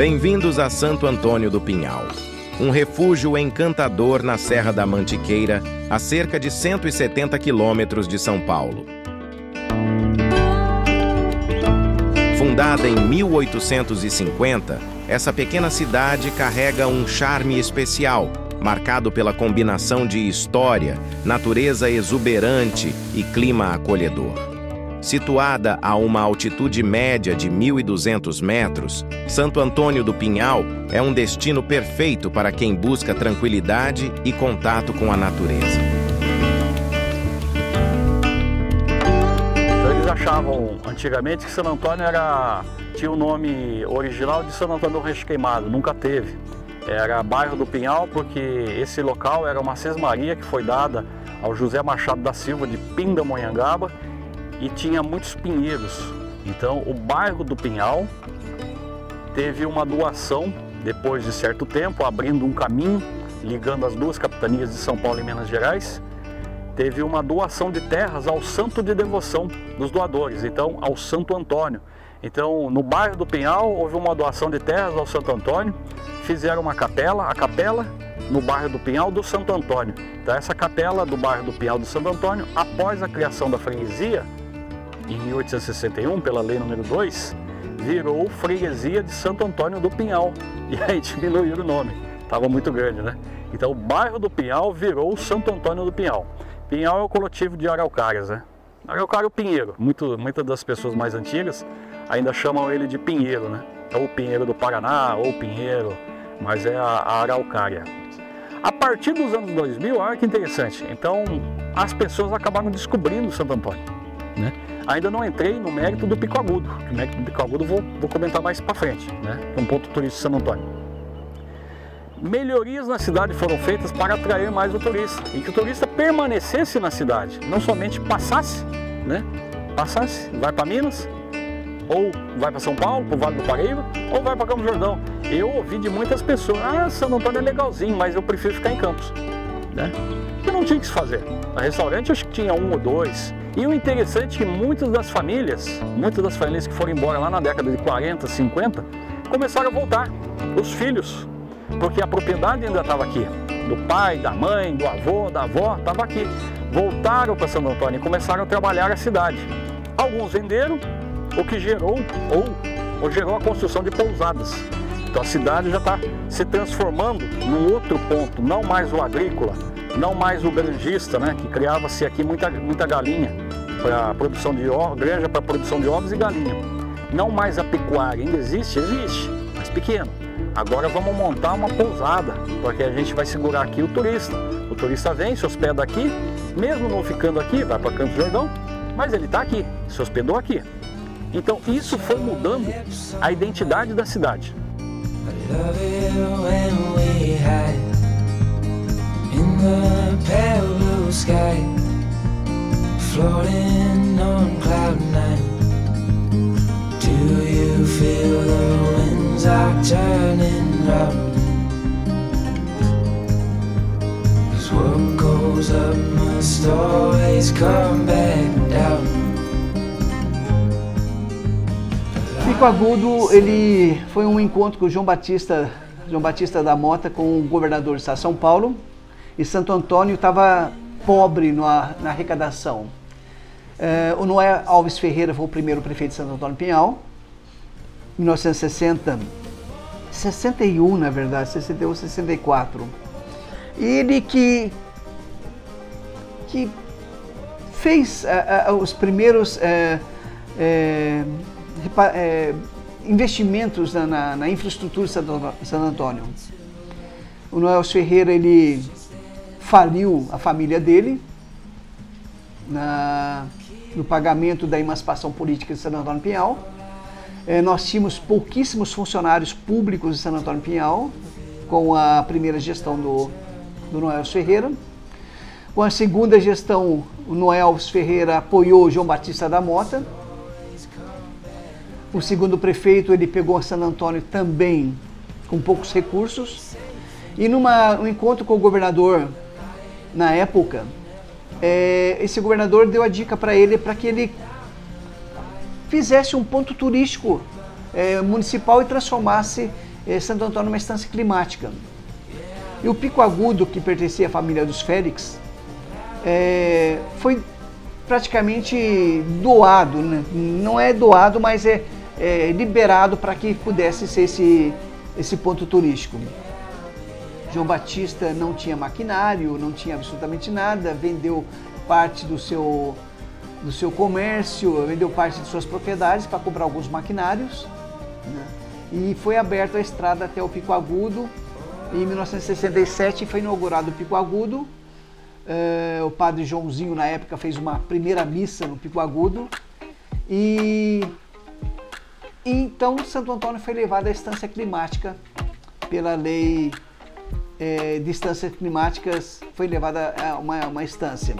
Bem-vindos a Santo Antônio do Pinhal, um refúgio encantador na Serra da Mantiqueira, a cerca de 170 quilômetros de São Paulo. Fundada em 1850, essa pequena cidade carrega um charme especial, marcado pela combinação de história, natureza exuberante e clima acolhedor. Situada a uma altitude média de 1.200 metros, Santo Antônio do Pinhal é um destino perfeito para quem busca tranquilidade e contato com a natureza. Eles achavam antigamente que Santo Antônio tinha o nome original de Santo Antônio do Rancho Queimado, nunca teve. Era bairro do Pinhal porque esse local era uma sesmaria que foi dada ao José Machado da Silva de Pindamonhangaba e tinha muitos pinheiros. Então o bairro do Pinhal teve uma doação depois de certo tempo, abrindo um caminho, ligando as duas capitanias de São Paulo e Minas Gerais. Teve uma doação de terras ao santo de devoção dos doadores, então ao Santo Antônio. Então no bairro do Pinhal houve uma doação de terras ao Santo Antônio, fizeram uma capela, a capela no bairro do Pinhal do Santo Antônio. Então essa capela do bairro do Pinhal do Santo Antônio, após a criação da freguesia, em 1861, pela lei número 2, virou freguesia de Santo Antônio do Pinhal. E aí diminuíram o nome, estava muito grande, né? Então o bairro do Pinhal virou Santo Antônio do Pinhal. Pinhal é o coletivo de araucárias, né? Araucária é o pinheiro. Muitas das pessoas mais antigas ainda chamam ele de pinheiro, né? Ou pinheiro do Paraná, ou pinheiro, mas é a araucária. A partir dos anos 2000, olha que interessante, então as pessoas acabaram descobrindo Santo Antônio, né? Ainda não entrei no mérito do Pico Agudo. O mérito do Pico Agudo vou comentar mais para frente, né? Que é um ponto turístico de Santo Antônio. Melhorias na cidade foram feitas para atrair mais o turista e que o turista permanecesse na cidade, não somente passasse, né? Passasse, vai para Minas, ou vai para São Paulo, para o Vale do Paraíba, ou vai para Campos do Jordão. Eu ouvi de muitas pessoas: ah, Santo Antônio é legalzinho, mas eu prefiro ficar em Campos, né? Porque não tinha o que se fazer. No restaurante acho que tinha um ou dois. E o interessante é que muitas das famílias que foram embora lá na década de 40, 50, começaram a voltar, os filhos, porque a propriedade ainda estava aqui, do pai, da mãe, do avô, da avó, estava aqui. Voltaram para Santo Antônio e começaram a trabalhar a cidade. Alguns venderam, o que gerou, ou gerou a construção de pousadas. Então a cidade já está se transformando num outro ponto, não mais o agrícola, não mais o granjista, né, que criava-se aqui muita galinha para produção de granja para produção de ovos e galinha. Não mais a pecuária, ainda existe, mas pequeno. Agora vamos montar uma pousada, porque a gente vai segurar aqui o turista. O turista vem, se hospeda aqui, mesmo não ficando aqui, vai para Campos do Jordão, mas ele está aqui, se hospedou aqui. Então isso foi mudando a identidade da cidade. In the pale blue sky, floating on cloud nine. Do you feel the winds are turning round? 'Cause what goes up must always come back down. Pico Agudo, ele foi um encontro com o João Batista da Mota com o governador do estado de São Paulo. E Santo Antônio estava pobre na arrecadação. O Noé Alves Ferreira foi o primeiro prefeito de Santo Antônio do Pinhal, em 1961, na verdade, 61, 64. E ele que fez os primeiros investimentos na infraestrutura de Santo Antônio. O Noé Alves Ferreira, ele faliu a família dele no pagamento da emancipação política de Santo Antônio do Pinhal. Nós tínhamos pouquíssimos funcionários públicos de Santo Antônio do Pinhal com a primeira gestão do Noé Alves Ferreira. Com a segunda gestão, o Noé Alves Ferreira apoiou o João Batista da Mota. O segundo prefeito, ele pegou Santo Antônio também com poucos recursos. E num encontro com o governador na época, esse governador deu a dica para ele para que ele fizesse um ponto turístico municipal e transformasse Santo Antônio é uma estância climática. E o Pico Agudo, que pertencia à família dos Félix, foi praticamente doado, né? Não é doado, mas é liberado para que pudesse ser esse ponto turístico. João Batista não tinha maquinário, não tinha absolutamente nada, vendeu parte do seu comércio, vendeu parte de suas propriedades para comprar alguns maquinários, né? E foi aberta a estrada até o Pico Agudo. Em 1967 foi inaugurado o Pico Agudo. O padre Joãozinho, na época, fez uma primeira missa no Pico Agudo. E então Santo Antônio foi levado à estância climática pela lei de estâncias climáticas, foi levada a uma estância.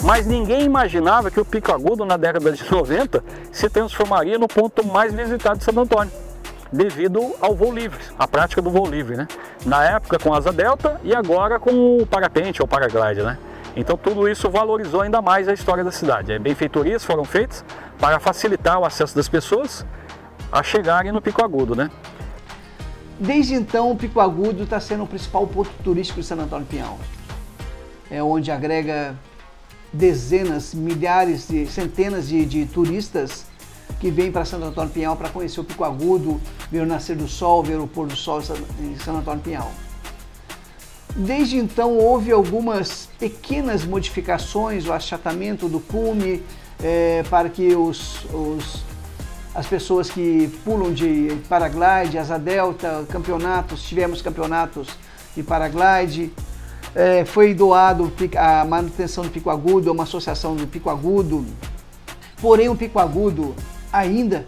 Mas ninguém imaginava que o Pico Agudo, na década de 90, se transformaria no ponto mais visitado de Santo Antônio, devido ao voo livre, a prática do voo livre, né? Na época com asa delta e agora com o parapente ou paraglide, né? Então tudo isso valorizou ainda mais a história da cidade. Benfeitorias foram feitas para facilitar o acesso das pessoas a chegarem no Pico Agudo, né? Desde então, o Pico Agudo está sendo o principal ponto turístico de Santo Antônio do Pinhal. É onde agrega dezenas, milhares, centenas de turistas que vêm para Santo Antônio do Pinhal para conhecer o Pico Agudo, ver o nascer do sol, ver o pôr do sol em Santo Antônio do Pinhal. Desde então houve algumas pequenas modificações, o achatamento do cume, para que as pessoas que pulam de paraglide, asa delta, tivemos campeonatos de paraglide. Foi doado a manutenção do Pico Agudo a uma associação do Pico Agudo. Porém, o Pico Agudo ainda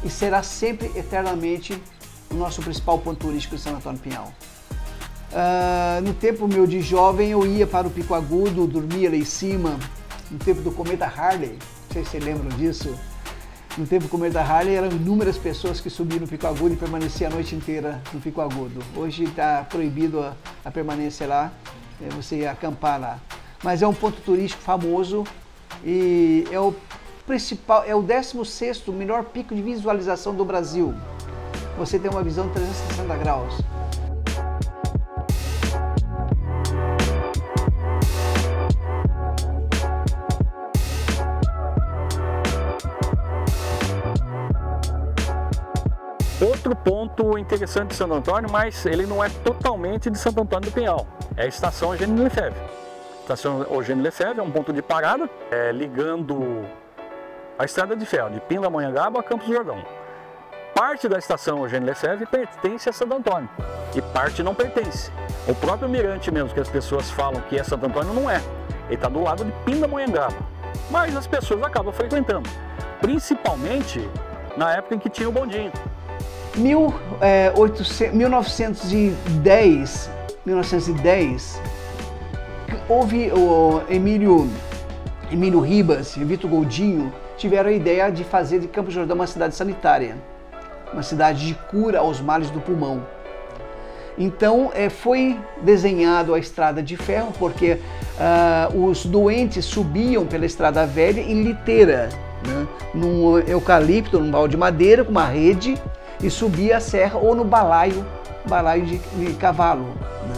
e será sempre eternamente o nosso principal ponto turístico de Santo Antônio do Pinhal. No tempo meu de jovem, eu ia para o Pico Agudo, dormia lá em cima, no tempo do cometa Harley, não sei se vocês lembram disso. No tempo do cometa Harley, eram inúmeras pessoas que subiam no Pico Agudo e permaneciam a noite inteira no Pico Agudo. Hoje está proibido a permanência lá, você acampar lá. Mas é um ponto turístico famoso e é o principal, é o 16º melhor pico de visualização do Brasil. Você tem uma visão de 360 graus. Outro ponto interessante de Santo Antônio, mas ele não é totalmente de Santo Antônio do Pinhal, é a estação Eugênio Lefebvre. A estação Eugênio Lefebvre é um ponto de parada ligando a estrada de ferro de Pindamonhangaba a Campos do Jordão. Parte da estação Eugênio Lefebvre pertence a Santo Antônio e parte não pertence. O próprio mirante mesmo, que as pessoas falam que é Santo Antônio, não é. Ele está do lado de Pindamonhangaba, mas as pessoas acabam frequentando, principalmente na época em que tinha o bondinho. 1910, houve o Emílio Ribas e Vitor Goldinho tiveram a ideia de fazer de Campos do Jordão uma cidade sanitária, uma cidade de cura aos males do pulmão. Então foi desenhado a estrada de ferro, porque os doentes subiam pela estrada velha em liteira, né, num eucalipto, num balde de madeira com uma rede, e subia a serra ou no balaio de cavalo, né?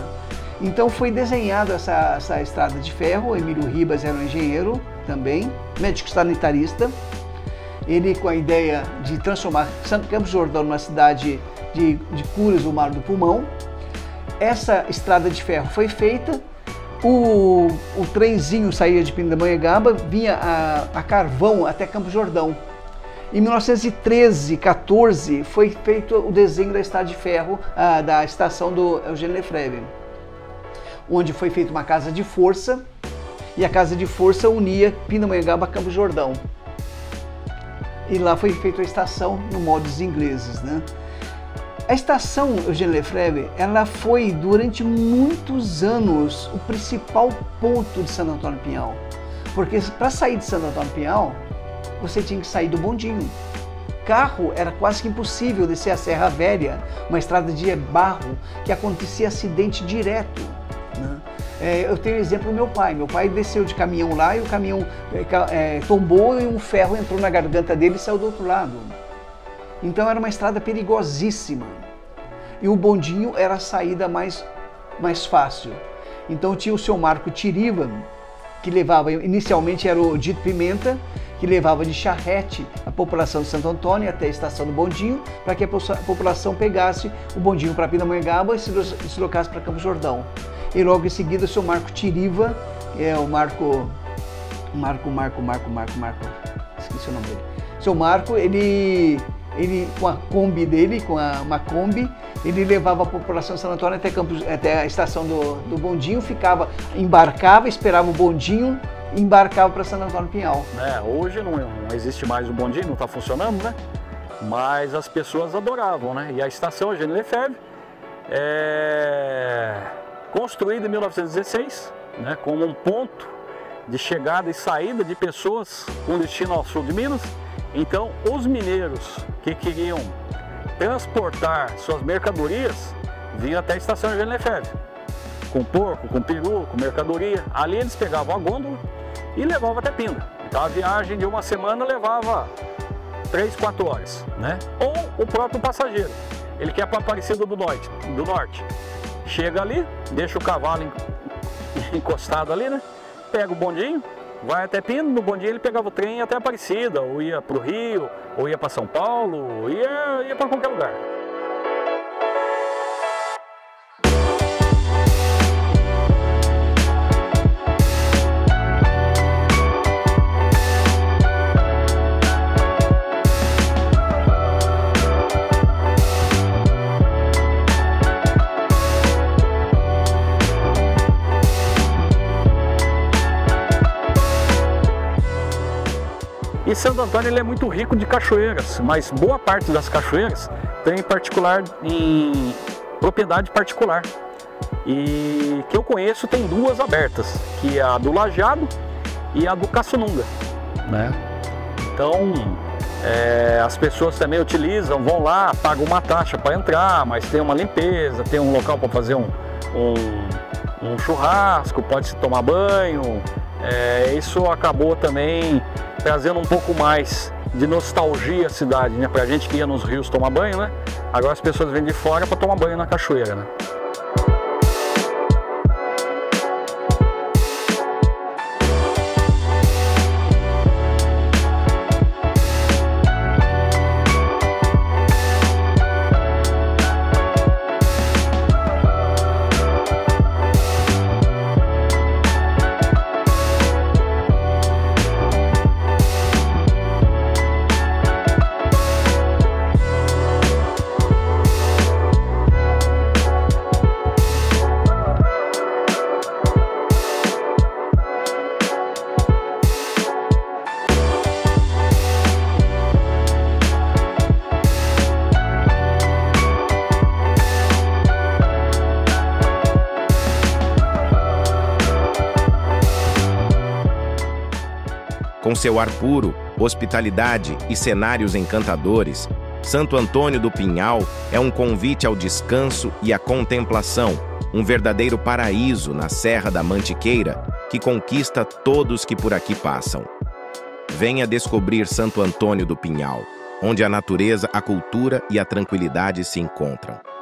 Então foi desenhada essa estrada de ferro. O Emílio Ribas era um engenheiro também, médico sanitarista. Ele com a ideia de transformar Campos do Jordão numa cidade de curas do mal do pulmão. Essa estrada de ferro foi feita, O trenzinho saía de Pindamonhangaba, vinha a carvão até Campo Jordão. Em 1913, 14, foi feito o desenho da estrada de ferro da estação do Eugênio Lefebvre, onde foi feita uma casa de força, e a casa de força unia Pindamonhangaba a Campo Jordão. E lá foi feita a estação no modo dos ingleses, né? A estação Eugênio Lefebvre, ela foi durante muitos anos o principal ponto de Santo Antônio do Pinhal, porque para sair de Santo Antônio do Pinhal, você tinha que sair do bondinho. Carro era quase que impossível descer a Serra Velha, uma estrada de barro, que acontecia acidente direto, né? Eu tenho o exemplo do meu pai. Meu pai desceu de caminhão lá e o caminhão tombou e um ferro entrou na garganta dele e saiu do outro lado. Então era uma estrada perigosíssima. E o bondinho era a saída mais fácil. Então tinha o seu Marco Tiriva, que levava, inicialmente era o Dito Pimenta, que levava de charrete a população de Santo Antônio até a estação do bondinho, para que a população pegasse o bondinho para Pindamonhangaba e se deslocasse para Campo Jordão. E logo em seguida o seu Marco Tiriva, o Marco, esqueci o nome dele. O seu Marco, ele com a Kombi dele, uma Kombi, ele levava a população de Santo Antônio até a estação do bondinho, embarcava, esperava o bondinho e embarcava para Santo Antônio do Pinhal. Hoje não existe mais o bondinho, não está funcionando, né? Mas as pessoas adoravam, né? E a estação Eugênio Lefebvre construída em 1916, né, como um ponto de chegada e saída de pessoas com destino ao sul de Minas. Então, os mineiros que queriam transportar suas mercadorias vinham até a estação Eugênio Lefebvre, com porco, com peru, com mercadoria. Ali eles pegavam a gôndola e levavam até Pinda. Então, a viagem de uma semana levava 3, 4 horas, né? Ou o próprio passageiro, ele quer para Aparecida do Norte. Chega ali, deixa o cavalo encostado ali, né? Pega o bondinho, vai até Pinda, no bondinho ele pegava o trem até Aparecida, ou ia para o Rio, ou ia para São Paulo, ou ia para qualquer lugar. E Santo Antônio ele é muito rico de cachoeiras, mas boa parte das cachoeiras tem em propriedade particular. E que eu conheço tem 2 abertas, que é a do Lajeado e a do Caçununga, né? Então as pessoas também utilizam, vão lá, pagam uma taxa para entrar, mas tem uma limpeza, tem um local para fazer um churrasco, pode se tomar banho. Isso acabou também trazendo um pouco mais de nostalgia à cidade, né? Pra gente que ia nos rios tomar banho, né? Agora as pessoas vêm de fora para tomar banho na cachoeira, né? Com seu ar puro, hospitalidade e cenários encantadores, Santo Antônio do Pinhal é um convite ao descanso e à contemplação, um verdadeiro paraíso na Serra da Mantiqueira que conquista todos que por aqui passam. Venha descobrir Santo Antônio do Pinhal, onde a natureza, a cultura e a tranquilidade se encontram.